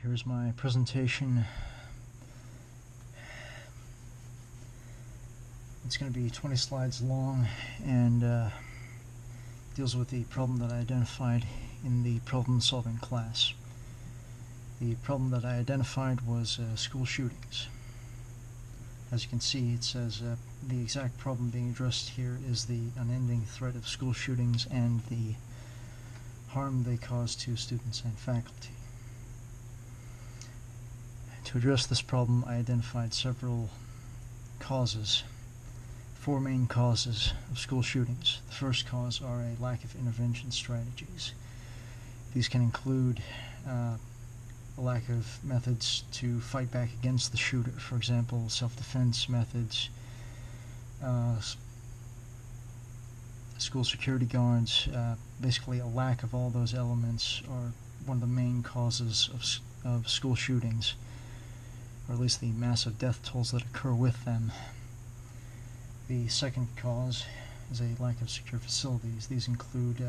Here's my presentation. It's going to be 20 slides long and deals with the problem that I identified in the problem-solving class. The problem that I identified was school shootings. As you can see, it says the exact problem being addressed here is the unending threat of school shootings and the harm they cause to students and faculty. To address this problem, I identified several causes, 4 main causes of school shootings. The first cause are a lack of intervention strategies. These can include a lack of methods to fight back against the shooter, for example, self-defense methods, school security guards. Basically, a lack of all those elements are one of the main causes of school shootings, or at least the massive death tolls that occur with them. The second cause is a lack of secure facilities. These include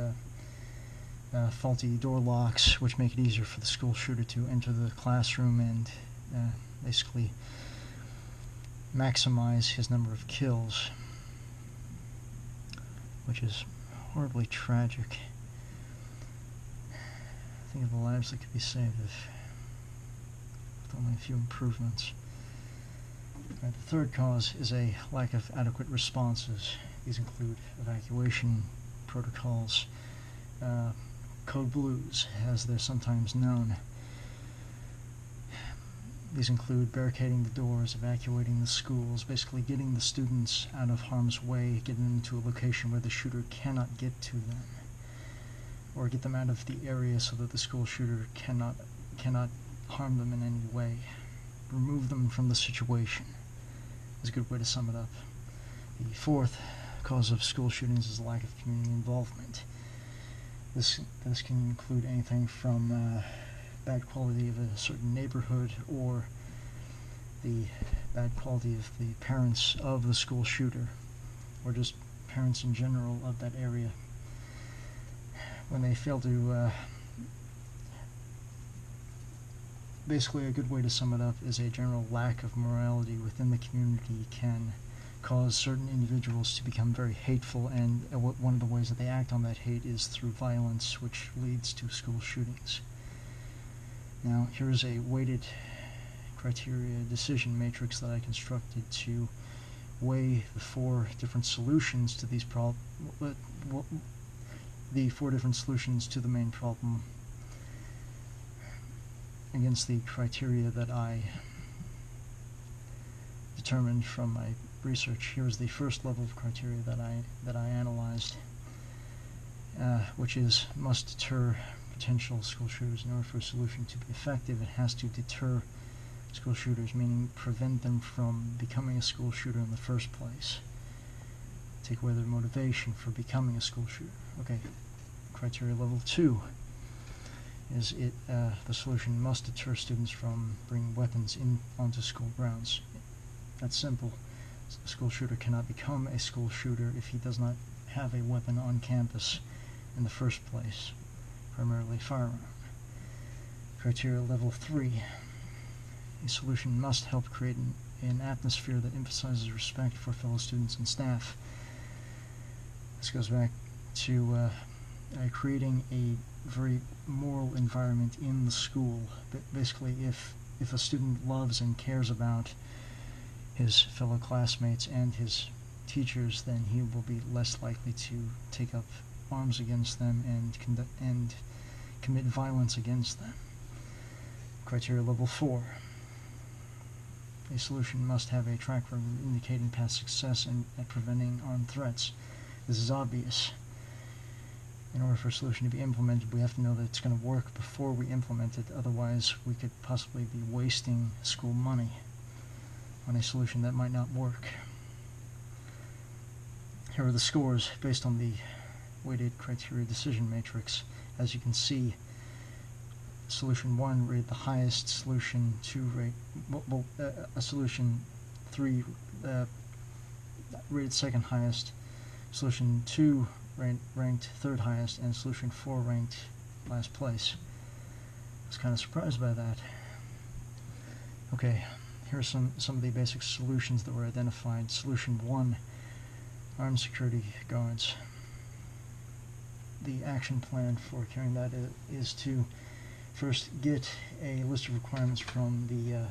faulty door locks, which make it easier for the school shooter to enter the classroom and basically maximize his number of kills, which is horribly tragic. Think of the lives that could be saved with only a few improvements. The third cause is a lack of adequate responses. These include evacuation protocols, code blues, as they're sometimes known. These include barricading the doors, evacuating the schools, basically getting the students out of harm's way, getting them to a location where the shooter cannot get to them, or get them out of the area so that the school shooter cannot harm them in any way. Remove them from the situation is a good way to sum it up. The fourth cause of school shootings is a lack of community involvement. This can include anything from bad quality of a certain neighborhood, or the bad quality of the parents of the school shooter, or just parents in general of that area. When they fail to basically, a good way to sum it up is a general lack of morality within the community can cause certain individuals to become very hateful, and one of the ways that they act on that hate is through violence, which leads to school shootings. Now, here's a weighted criteria decision matrix that I constructed to weigh the 4 different solutions to these the 4 different solutions to the main problem against the criteria that I determined from my research. Here is the first level of criteria that I analyzed, which is must deter potential school shooters. In order for a solution to be effective, it has to deter school shooters, meaning prevent them from becoming a school shooter in the first place. Take away their motivation for becoming a school shooter. Okay, criteria level 2 is the solution must deter students from bringing weapons onto school grounds. That's simple. A school shooter cannot become a school shooter if he does not have a weapon on campus in the first place, primarily a firearm. Criteria level 3. A solution must help create an atmosphere that emphasizes respect for fellow students and staff. This goes back to creating a very moral environment in the school. Basically, if a student loves and cares about his fellow classmates and his teachers, then he will be less likely to take up arms against them and commit violence against them. Criteria level 4. A solution must have a track record indicating past success at preventing armed threats. This is obvious. In order for a solution to be implemented, we have to know that it's going to work before we implement it. Otherwise, we could possibly be wasting school money on a solution that might not work. Here are the scores based on the weighted criteria decision matrix. As you can see, solution 1 rated the highest, solution 2 solution 3 rated second highest, solution 2 ranked third highest, and solution 4 ranked last place. I was kind of surprised by that. Okay, here are some of the basic solutions that were identified. Solution 1, armed security guards. The action plan for carrying that is to first get a list of requirements from the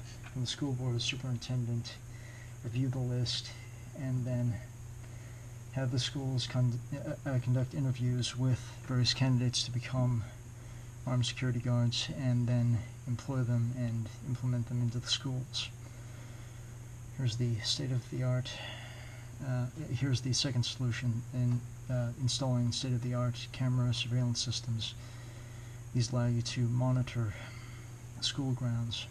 school board, the superintendent, review the list, and then have the schools conduct interviews with various candidates to become armed security guards, and then employ them and implement them into the schools. Here's the state-of-the-art. Here's the second solution in installing state-of-the-art camera surveillance systems. These allow you to monitor school grounds,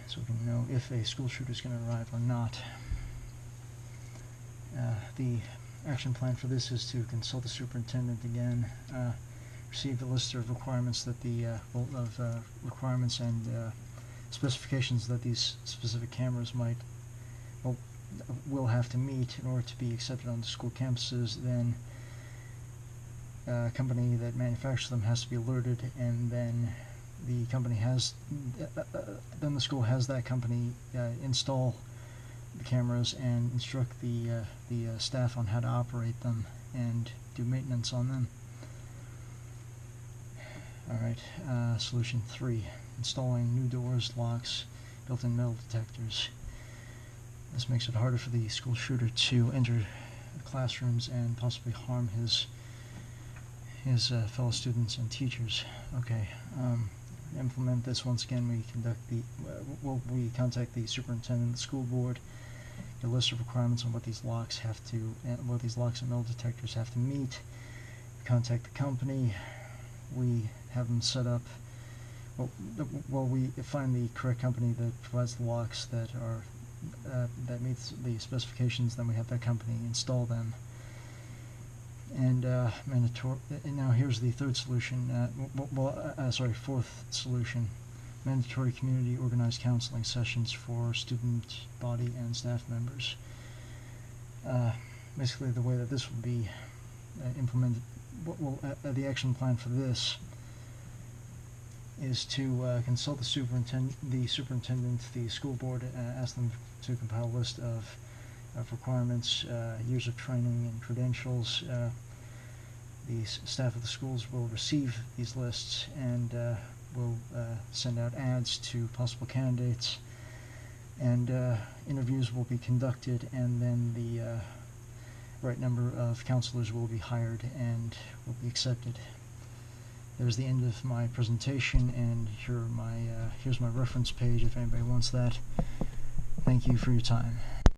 so we can know if a school shooter is going to arrive or not. The action plan for this is to consult the superintendent again, receive the list of requirements that requirements and specifications that these specific cameras will have to meet in order to be accepted on the school campuses. Then a company that manufactures them has to be alerted, and then the company then the school has that company install the cameras and instruct the staff on how to operate them and do maintenance on them. Alright, solution 3, installing new doors, locks, built-in metal detectors. This makes it harder for the school shooter to enter the classrooms and possibly harm his fellow students and teachers. Okay, implement this. Once again, we contact the superintendent, the school board, a list of requirements on what these locks and metal detectors have to meet. We contact the company. We have them set up. We find the correct company that provides the locks that meets the specifications. Then we have that company install them. And now here's the third solution. Fourth solution: mandatory community organized counseling sessions for student body and staff members. Basically, the way that this will be implemented, the action plan for this is to consult the superintendent, the school board, ask them to compile a list of requirements, years of training and credentials. The staff of the schools will receive these lists and will send out ads to possible candidates, and interviews will be conducted, and then the right number of counselors will be hired and will be accepted. There's the end of my presentation, and here's my reference page if anybody wants that. Thank you for your time.